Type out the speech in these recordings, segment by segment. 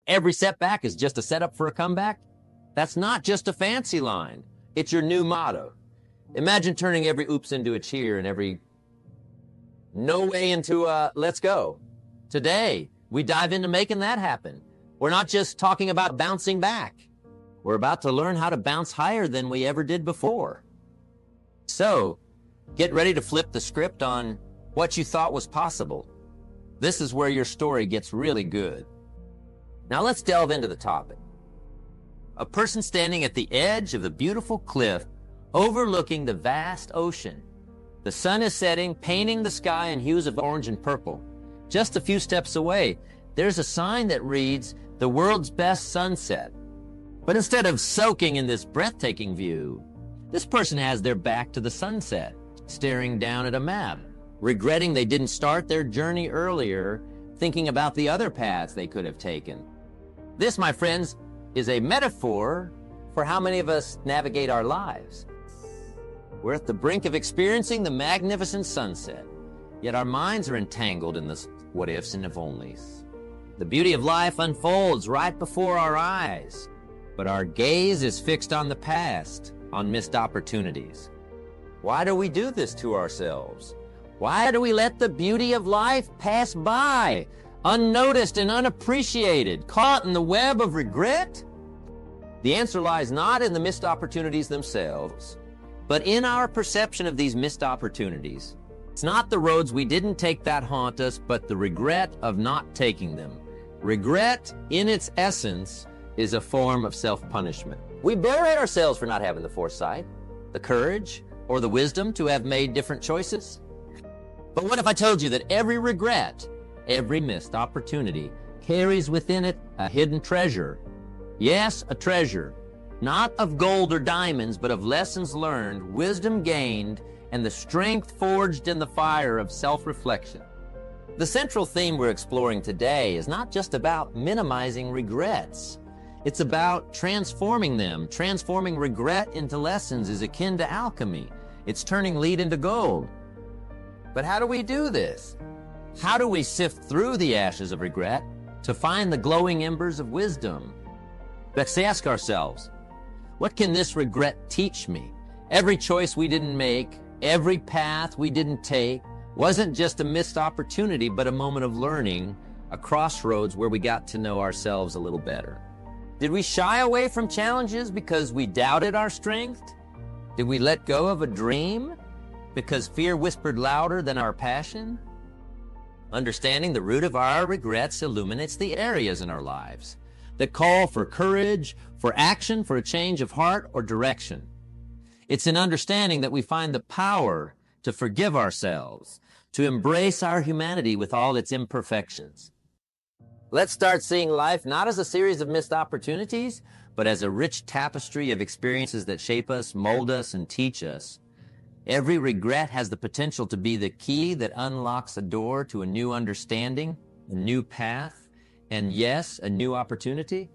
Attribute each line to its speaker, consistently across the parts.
Speaker 1: Every setback is just a setup for a comeback? That's not just a fancy line. It's your new motto. Imagine turning every oops into a cheer and every no way into a let's go. Today, we dive into making that happen. We're not just talking about bouncing back. We're about to learn how to bounce higher than we ever did before. So, get ready to flip the script on what you thought was possible. This is where your story gets really good. Now let's delve into the topic. A person standing at the edge of the beautiful cliff overlooking the vast ocean. The sun is setting, painting the sky in hues of orange and purple. Just a few steps away, there's a sign that reads, "The world's best sunset." But instead of soaking in this breathtaking view, this person has their back to the sunset, staring down at a map, regretting they didn't start their journey earlier, thinking about the other paths they could have taken. This, my friends, is a metaphor for how many of us navigate our lives. We're at the brink of experiencing the magnificent sunset, yet our minds are entangled in the what-ifs and if-onlys. The beauty of life unfolds right before our eyes, but our gaze is fixed on the past, on missed opportunities. Why do we do this to ourselves? Why do we let the beauty of life pass by, unnoticed and unappreciated, caught in the web of regret? The answer lies not in the missed opportunities themselves, but in our perception of these missed opportunities. It's not the roads we didn't take that haunt us, but the regret of not taking them. Regret, in its essence, is a form of self-punishment. We berate ourselves for not having the foresight, the courage, or the wisdom to have made different choices. But what if I told you that every regret, every missed opportunity, carries within it a hidden treasure? Yes, a treasure, not of gold or diamonds, but of lessons learned, wisdom gained, and the strength forged in the fire of self-reflection. The central theme we're exploring today is not just about minimizing regrets. It's about transforming them. Transforming regret into lessons is akin to alchemy. It's turning lead into gold. But how do we do this? How do we sift through the ashes of regret to find the glowing embers of wisdom? Let's ask ourselves, what can this regret teach me? Every choice we didn't make, every path we didn't take, wasn't just a missed opportunity, but a moment of learning, a crossroads where we got to know ourselves a little better. Did we shy away from challenges because we doubted our strength? Did we let go of a dream because fear whispered louder than our passion? Understanding the root of our regrets illuminates the areas in our lives that call for courage, for action, for a change of heart or direction. It's in understanding that we find the power to forgive ourselves, to embrace our humanity with all its imperfections. Let's start seeing life not as a series of missed opportunities, but as a rich tapestry of experiences that shape us, mold us, and teach us. Every regret has the potential to be the key that unlocks a door to a new understanding, a new path, and yes, a new opportunity.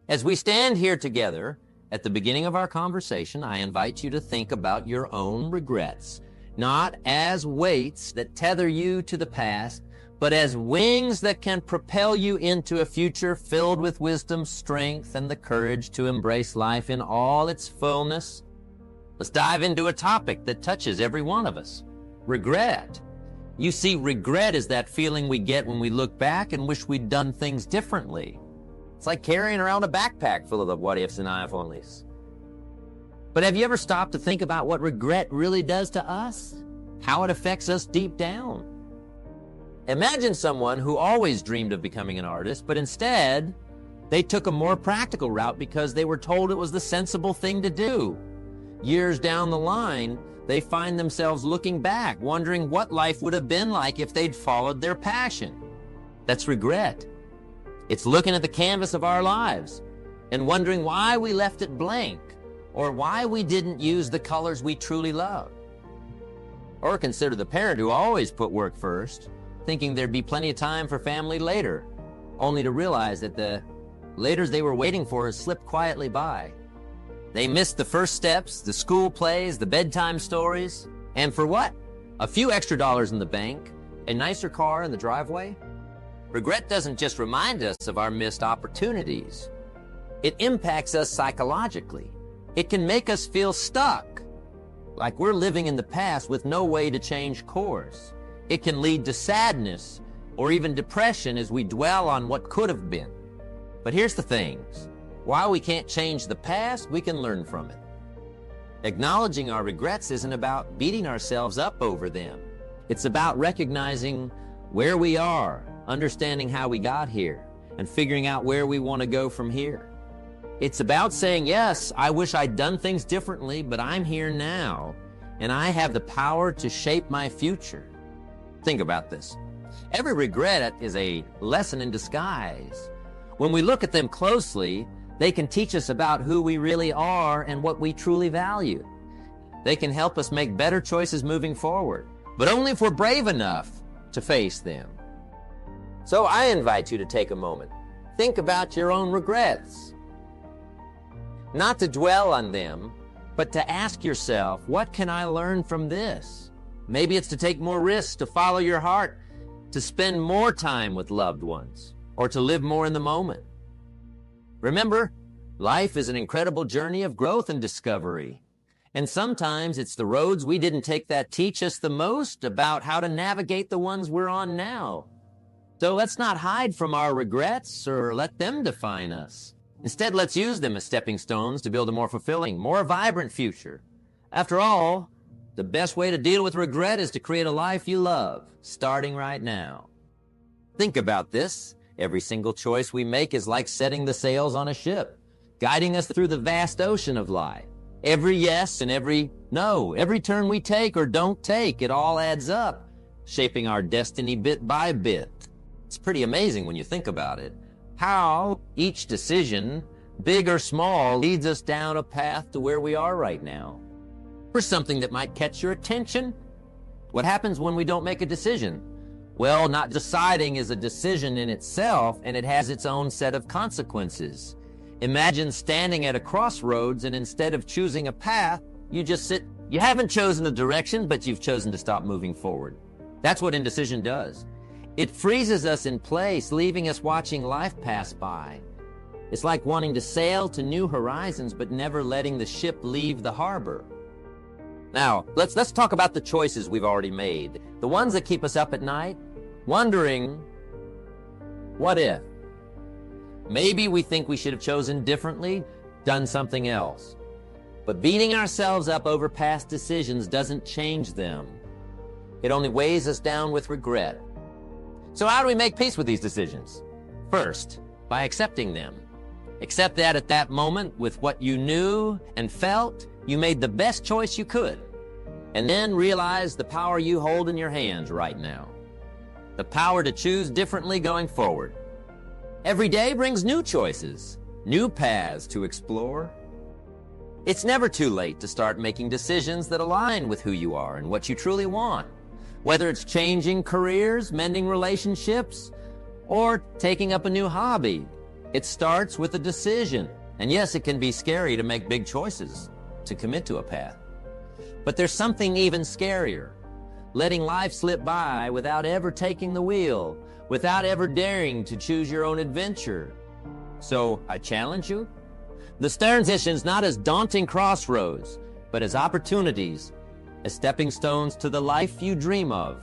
Speaker 1: As we stand here together, at the beginning of our conversation, I invite you to think about your own regrets, not as weights that tether you to the past, but as wings that can propel you into a future filled with wisdom, strength, and the courage to embrace life in all its fullness. Let's dive into a topic that touches every one of us. Regret. You see, regret is that feeling we get when we look back and wish we'd done things differently. It's like carrying around a backpack full of the what-ifs and if-onlys. But have you ever stopped to think about what regret really does to us? How it affects us deep down? Imagine someone who always dreamed of becoming an artist, but instead, they took a more practical route because they were told it was the sensible thing to do. Years down the line, they find themselves looking back, wondering what life would have been like if they'd followed their passion. That's regret. It's looking at the canvas of our lives and wondering why we left it blank or why we didn't use the colors we truly love. Or consider the parent who always put work first, thinking there'd be plenty of time for family later, only to realize that the laters they were waiting for has slipped quietly by. They missed the first steps, the school plays, the bedtime stories, and for what? A few extra dollars in the bank, a nicer car in the driveway? Regret doesn't just remind us of our missed opportunities. It impacts us psychologically. It can make us feel stuck, like we're living in the past with no way to change course. It can lead to sadness or even depression as we dwell on what could have been. But here's the things. While we can't change the past, we can learn from it. Acknowledging our regrets isn't about beating ourselves up over them. It's about recognizing where we are, understanding how we got here, and figuring out where we want to go from here. It's about saying, yes, I wish I'd done things differently, but I'm here now, and I have the power to shape my future. Think about this. Every regret is a lesson in disguise. When we look at them closely, they can teach us about who we really are and what we truly value. They can help us make better choices moving forward, but only if we're brave enough to face them. So I invite you to take a moment. Think about your own regrets. Not to dwell on them, but to ask yourself, what can I learn from this? Maybe it's to take more risks, to follow your heart, to spend more time with loved ones, or to live more in the moment. Remember, life is an incredible journey of growth and discovery. And sometimes it's the roads we didn't take that teach us the most about how to navigate the ones we're on now. So let's not hide from our regrets or let them define us. Instead, let's use them as stepping stones to build a more fulfilling, more vibrant future. After all, the best way to deal with regret is to create a life you love, starting right now. Think about this. Every single choice we make is like setting the sails on a ship, guiding us through the vast ocean of life. Every yes and every no, every turn we take or don't take, it all adds up, shaping our destiny bit by bit. It's pretty amazing when you think about it, how each decision, big or small, leads us down a path to where we are right now. For something that might catch your attention, what happens when we don't make a decision? Well, not deciding is a decision in itself, and it has its own set of consequences. Imagine standing at a crossroads, and instead of choosing a path, you just sit. You haven't chosen a direction, but you've chosen to stop moving forward. That's what indecision does. It freezes us in place, leaving us watching life pass by. It's like wanting to sail to new horizons, but never letting the ship leave the harbor. Now, let's talk about the choices we've already made. The ones that keep us up at night, wondering, what if? Maybe we think we should have chosen differently, done something else. But beating ourselves up over past decisions doesn't change them. It only weighs us down with regret. So how do we make peace with these decisions? First, by accepting them. Accept that at that moment, with what you knew and felt, you made the best choice you could. And then realize the power you hold in your hands right now. The power to choose differently going forward. Every day brings new choices, new paths to explore. It's never too late to start making decisions that align with who you are and what you truly want. Whether it's changing careers, mending relationships, or taking up a new hobby, it starts with a decision. And yes, it can be scary to make big choices, to commit to a path. But there's something even scarier. Letting life slip by without ever taking the wheel, without ever daring to choose your own adventure. So I challenge you. The transition's not as daunting crossroads, but as opportunities, as stepping stones to the life you dream of.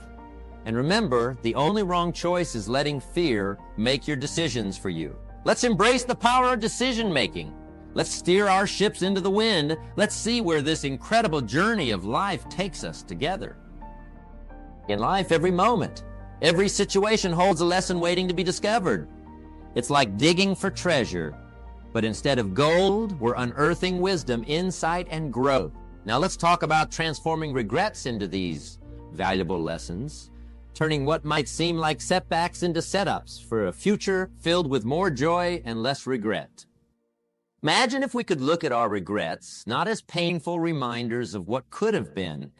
Speaker 1: And remember, the only wrong choice is letting fear make your decisions for you. Let's embrace the power of decision-making. Let's steer our ships into the wind. Let's see where this incredible journey of life takes us together. In life, every moment, every situation holds a lesson waiting to be discovered. It's like digging for treasure, but instead of gold, we're unearthing wisdom, insight, and growth. Now let's talk about transforming regrets into these valuable lessons, turning what might seem like setbacks into setups for a future filled with more joy and less regret. Imagine if we could look at our regrets not as painful reminders of what could have been,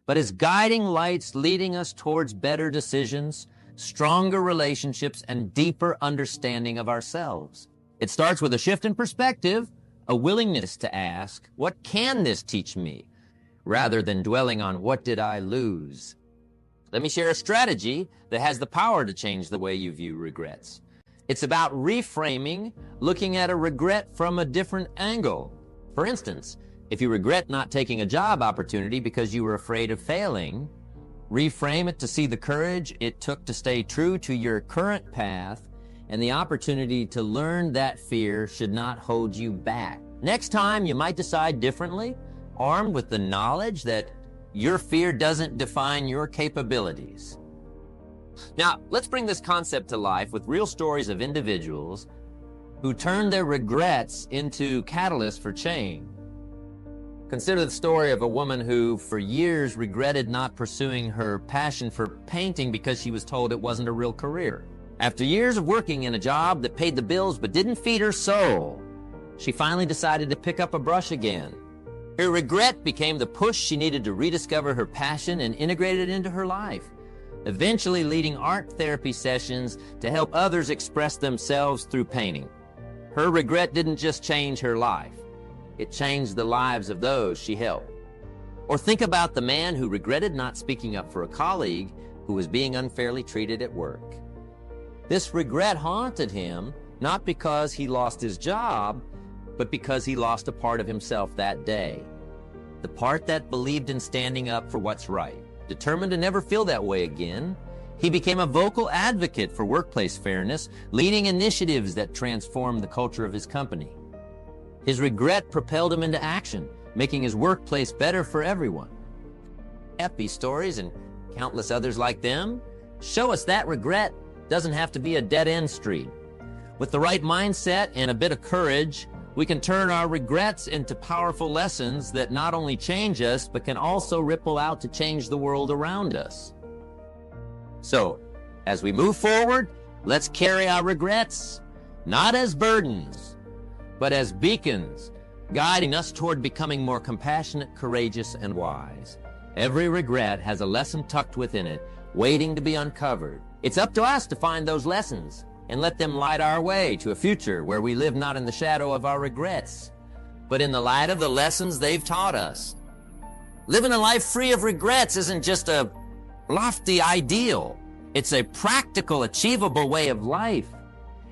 Speaker 1: but as guiding lights leading us towards better decisions, stronger relationships, and deeper understanding of ourselves. It starts with a shift in perspective, a willingness to ask, what can this teach me, rather than dwelling on what did I lose? Let me share a strategy that has the power to change the way you view regrets. It's about reframing, looking at a regret from a different angle. For instance, if you regret not taking a job opportunity because you were afraid of failing, reframe it to see the courage it took to stay true to your current path and the opportunity to learn that fear should not hold you back. Next time, you might decide differently, armed with the knowledge that your fear doesn't define your capabilities. Now, let's bring this concept to life with real stories of individuals who turned their regrets into catalysts for change. Consider the story of a woman who, for years, regretted not pursuing her passion for painting because she was told it wasn't a real career. After years of working in a job that paid the bills but didn't feed her soul, she finally decided to pick up a brush again. Her regret became the push she needed to rediscover her passion and integrate it into her life, eventually leading art therapy sessions to help others express themselves through painting. Her regret didn't just change her life, it changed the lives of those she helped. Or think about the man who regretted not speaking up for a colleague who was being unfairly treated at work. This regret haunted him, not because he lost his job, but because he lost a part of himself that day. The part that believed in standing up for what's right. Determined to never feel that way again, he became a vocal advocate for workplace fairness, leading initiatives that transformed the culture of his company. His regret propelled him into action, making his workplace better for everyone. Happy stories and countless others like them show us that regret doesn't have to be a dead-end street. With the right mindset and a bit of courage, we can turn our regrets into powerful lessons that not only change us, but can also ripple out to change the world around us. So, as we move forward, let's carry our regrets, not as burdens, but as beacons, guiding us toward becoming more compassionate, courageous, and wise. Every regret has a lesson tucked within it, waiting to be uncovered. It's up to us to find those lessons and let them light our way to a future where we live not in the shadow of our regrets, but in the light of the lessons they've taught us. Living a life free of regrets isn't just a lofty ideal. It's a practical, achievable way of life.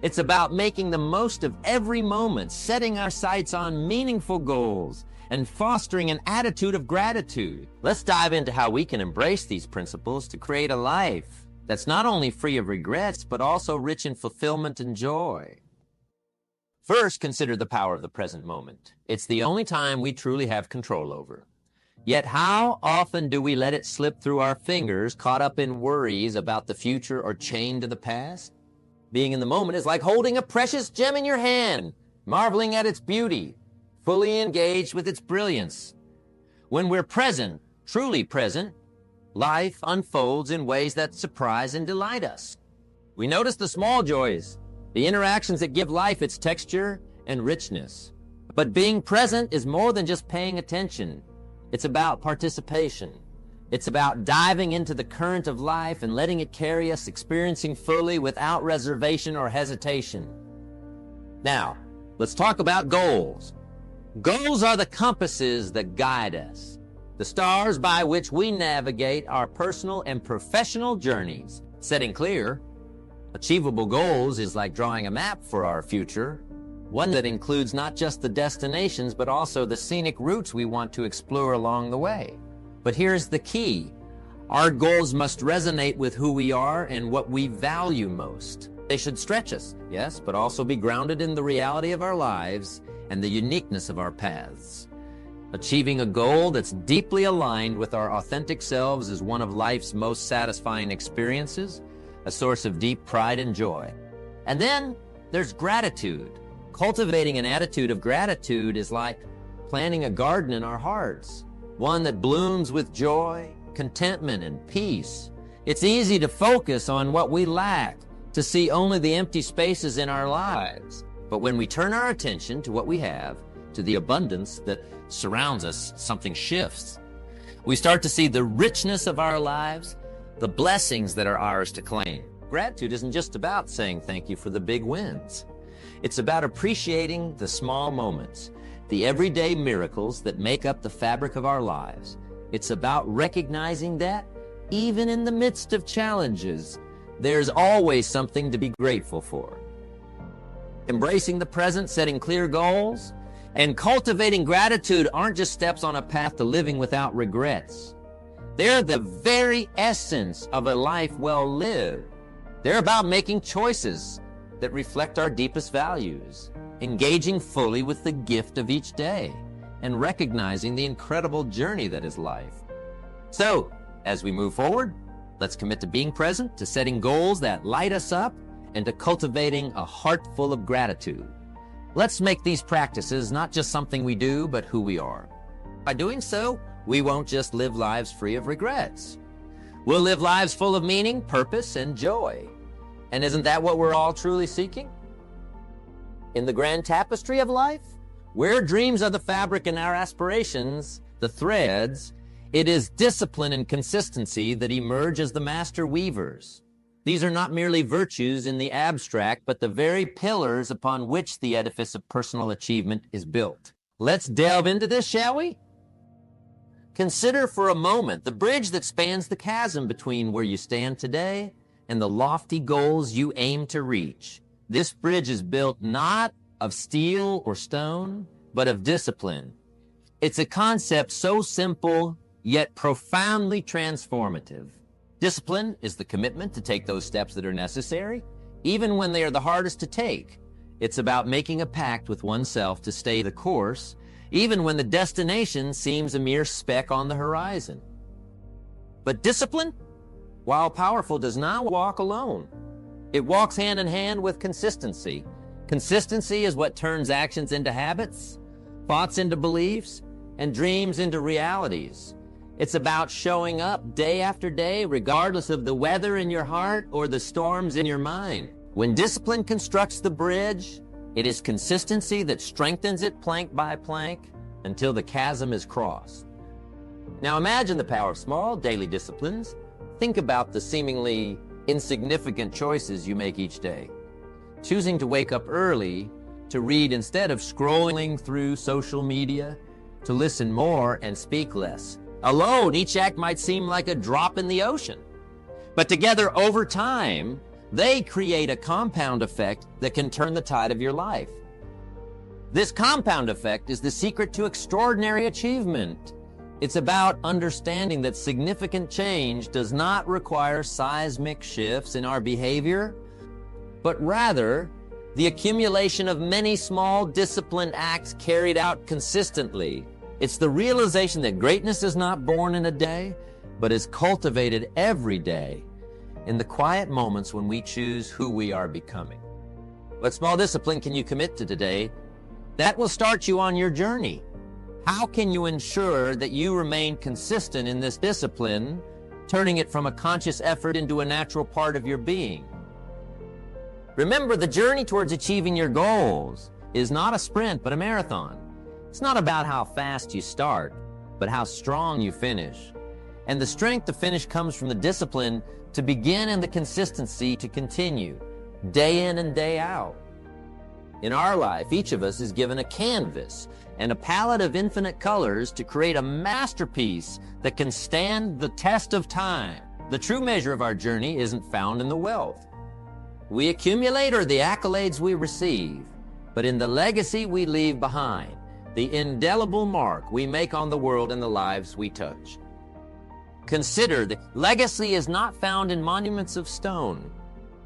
Speaker 1: It's about making the most of every moment, setting our sights on meaningful goals, and fostering an attitude of gratitude. Let's dive into how we can embrace these principles to create a life that's not only free of regrets, but also rich in fulfillment and joy. First, consider the power of the present moment. It's the only time we truly have control over. Yet how often do we let it slip through our fingers, caught up in worries about the future or chained to the past? Being in the moment is like holding a precious gem in your hand, marveling at its beauty, fully engaged with its brilliance. When we're present, truly present, life unfolds in ways that surprise and delight us. We notice the small joys, the interactions that give life its texture and richness. But being present is more than just paying attention. It's about participation. It's about diving into the current of life and letting it carry us, experiencing fully without reservation or hesitation. Now, let's talk about goals. Goals are the compasses that guide us, the stars by which we navigate our personal and professional journeys. Setting clear, achievable goals is like drawing a map for our future, one that includes not just the destinations, but also the scenic routes we want to explore along the way. But here's the key. Our goals must resonate with who we are and what we value most. They should stretch us, yes, but also be grounded in the reality of our lives and the uniqueness of our paths. Achieving a goal that's deeply aligned with our authentic selves is one of life's most satisfying experiences, a source of deep pride and joy. And then there's gratitude. Cultivating an attitude of gratitude is like planting a garden in our hearts, one that blooms with joy, contentment, and peace. It's easy to focus on what we lack, to see only the empty spaces in our lives. But when we turn our attention to what we have, to the abundance that surrounds us, something shifts. We start to see the richness of our lives, the blessings that are ours to claim. Gratitude isn't just about saying thank you for the big wins. It's about appreciating the small moments, the everyday miracles that make up the fabric of our lives. It's about recognizing that even in the midst of challenges, there's always something to be grateful for. Embracing the present, setting clear goals, and cultivating gratitude aren't just steps on a path to living without regrets. They're the very essence of a life well lived. They're about making choices that reflect our deepest values, engaging fully with the gift of each day, and recognizing the incredible journey that is life. So, as we move forward, let's commit to being present, to setting goals that light us up, and to cultivating a heart full of gratitude. Let's make these practices not just something we do, but who we are. By doing so, we won't just live lives free of regrets. We'll live lives full of meaning, purpose, and joy. And isn't that what we're all truly seeking? In the grand tapestry of life, where dreams are the fabric and our aspirations, the threads, it is discipline and consistency that emerge as the master weavers. These are not merely virtues in the abstract, but the very pillars upon which the edifice of personal achievement is built. Let's delve into this, shall we? Consider for a moment the bridge that spans the chasm between where you stand today and the lofty goals you aim to reach. This bridge is built not of steel or stone, but of discipline. It's a concept so simple, yet profoundly transformative. Discipline is the commitment to take those steps that are necessary, even when they are the hardest to take. It's about making a pact with oneself to stay the course, even when the destination seems a mere speck on the horizon. But discipline, while powerful, does not walk alone. It walks hand in hand with consistency. Consistency is what turns actions into habits, thoughts into beliefs, and dreams into realities. It's about showing up day after day, regardless of the weather in your heart or the storms in your mind. When discipline constructs the bridge, it is consistency that strengthens it plank by plank until the chasm is crossed. Now imagine the power of small daily disciplines. Think about the seemingly insignificant choices you make each day. Choosing to wake up early, to read instead of scrolling through social media, to listen more and speak less. Alone, each act might seem like a drop in the ocean. But together, over time, they create a compound effect that can turn the tide of your life. This compound effect is the secret to extraordinary achievement. It's about understanding that significant change does not require seismic shifts in our behavior, but rather the accumulation of many small disciplined acts carried out consistently. It's the realization that greatness is not born in a day, but is cultivated every day in the quiet moments when we choose who we are becoming. What small discipline can you commit to today that will start you on your journey? How can you ensure that you remain consistent in this discipline, turning it from a conscious effort into a natural part of your being? Remember, the journey towards achieving your goals is not a sprint, but a marathon. It's not about how fast you start, but how strong you finish. And the strength to finish comes from the discipline to begin and the consistency to continue, day in and day out. In our life, each of us is given a canvas and a palette of infinite colors to create a masterpiece that can stand the test of time. The true measure of our journey isn't found in the wealth we accumulate or the accolades we receive, but in the legacy we leave behind, the indelible mark we make on the world and the lives we touch. Consider that legacy is not found in monuments of stone,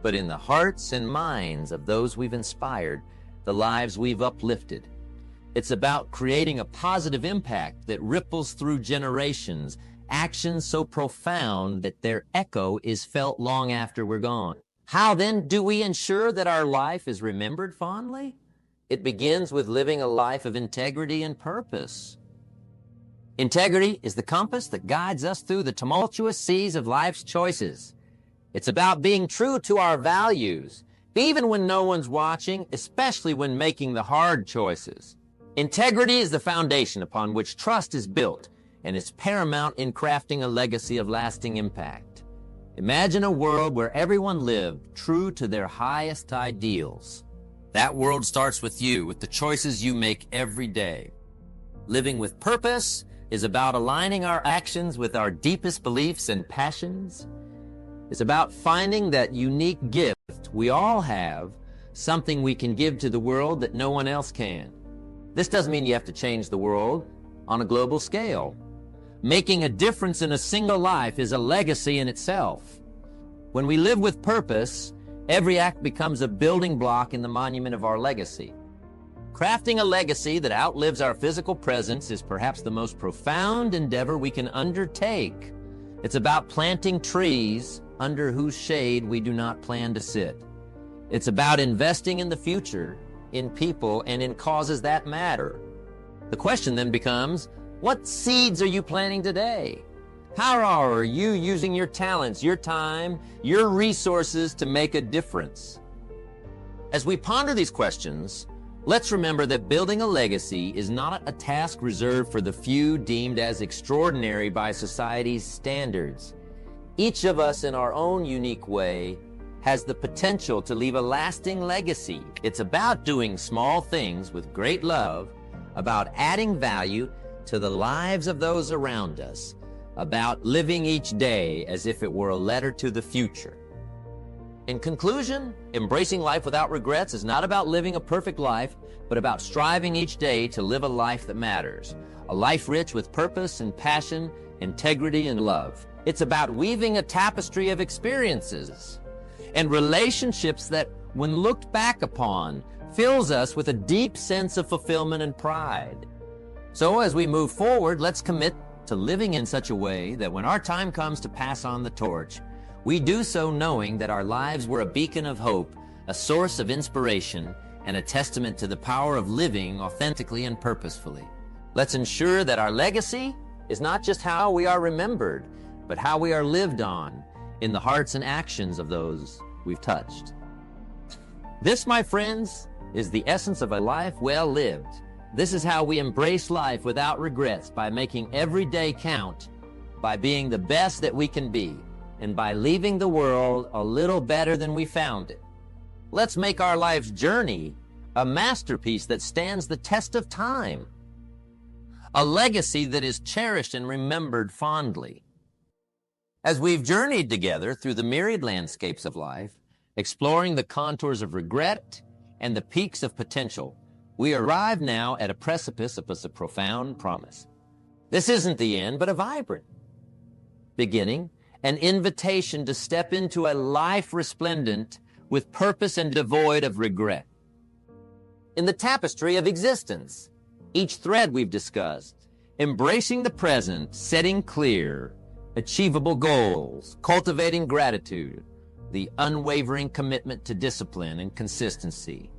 Speaker 1: but in the hearts and minds of those we've inspired, the lives we've uplifted. It's about creating a positive impact that ripples through generations, actions so profound that their echo is felt long after we're gone. How then do we ensure that our life is remembered fondly? It begins with living a life of integrity and purpose. Integrity is the compass that guides us through the tumultuous seas of life's choices. It's about being true to our values, even when no one's watching, especially when making the hard choices. Integrity is the foundation upon which trust is built, and is paramount in crafting a legacy of lasting impact. Imagine a world where everyone lived true to their highest ideals. That world starts with you, with the choices you make every day. Living with purpose is about aligning our actions with our deepest beliefs and passions. It's about finding that unique gift we all have, something we can give to the world that no one else can. This doesn't mean you have to change the world on a global scale. Making a difference in a single life is a legacy in itself. When we live with purpose, every act becomes a building block in the monument of our legacy. Crafting a legacy that outlives our physical presence is perhaps the most profound endeavor we can undertake. It's about planting trees under whose shade we do not plan to sit. It's about investing in the future, in people, and in causes that matter. The question then becomes, what seeds are you planting today? How are you using your talents, your time, your resources to make a difference? As we ponder these questions, let's remember that building a legacy is not a task reserved for the few deemed as extraordinary by society's standards. Each of us in our own unique way has the potential to leave a lasting legacy. It's about doing small things with great love, about adding value to the lives of those around us, about living each day as if it were a letter to the future. In conclusion, embracing life without regrets is not about living a perfect life, but about striving each day to live a life that matters, a life rich with purpose and passion, integrity and love. It's about weaving a tapestry of experiences and relationships that, when looked back upon, fills us with a deep sense of fulfillment and pride. So as we move forward, let's commit to living in such a way that when our time comes to pass on the torch, we do so knowing that our lives were a beacon of hope, a source of inspiration, and a testament to the power of living authentically and purposefully. Let's ensure that our legacy is not just how we are remembered, but how we are lived on in the hearts and actions of those we've touched. This, my friends, is the essence of a life well lived. This is how we embrace life without regrets, by making every day count, by being the best that we can be, and by leaving the world a little better than we found it. Let's make our life's journey a masterpiece that stands the test of time, a legacy that is cherished and remembered fondly. As we've journeyed together through the myriad landscapes of life, exploring the contours of regret and the peaks of potential, we arrive now at a precipice of a profound promise. This isn't the end, but a vibrant beginning, an invitation to step into a life resplendent with purpose and devoid of regret. In the tapestry of existence, each thread we've discussed, embracing the present, setting clear, achievable goals, cultivating gratitude, the unwavering commitment to discipline and consistency,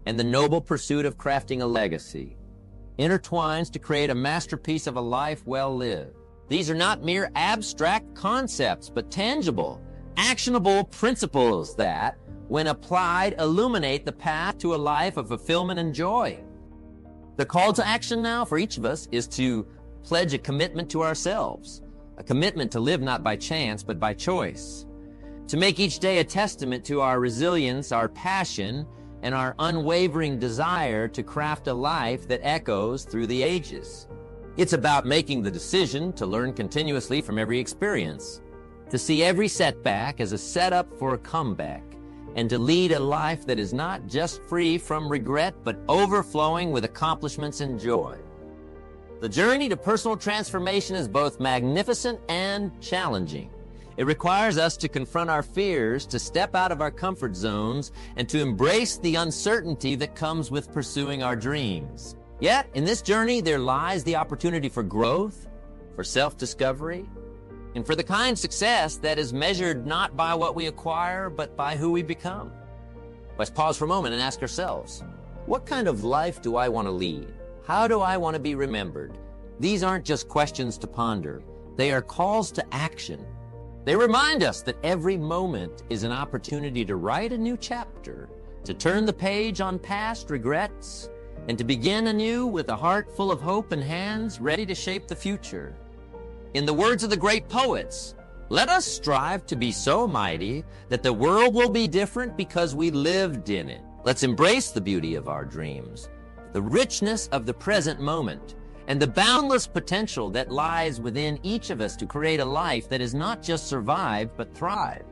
Speaker 1: and the noble pursuit of crafting a legacy, intertwines to create a masterpiece of a life well lived. These are not mere abstract concepts, but tangible, actionable principles that, when applied, illuminate the path to a life of fulfillment and joy. The call to action now for each of us is to pledge a commitment to ourselves, a commitment to live not by chance, but by choice, to make each day a testament to our resilience, our passion, and our unwavering desire to craft a life that echoes through the ages. It's about making the decision to learn continuously from every experience, to see every setback as a setup for a comeback, and to lead a life that is not just free from regret, but overflowing with accomplishments and joy. The journey to personal transformation is both magnificent and challenging. It requires us to confront our fears, to step out of our comfort zones, and to embrace the uncertainty that comes with pursuing our dreams. Yet, in this journey, there lies the opportunity for growth, for self-discovery, and for the kind of success that is measured not by what we acquire, but by who we become. Let's pause for a moment and ask ourselves, what kind of life do I want to lead? How do I want to be remembered? These aren't just questions to ponder. They are calls to action. They remind us that every moment is an opportunity to write a new chapter, to turn the page on past regrets, and to begin anew with a heart full of hope and hands ready to shape the future. In the words of the great poets, let us strive to be so mighty that the world will be different because we lived in it. Let's embrace the beauty of our dreams, the richness of the present moment, and the boundless potential that lies within each of us to create a life that is not just survive, but thrive.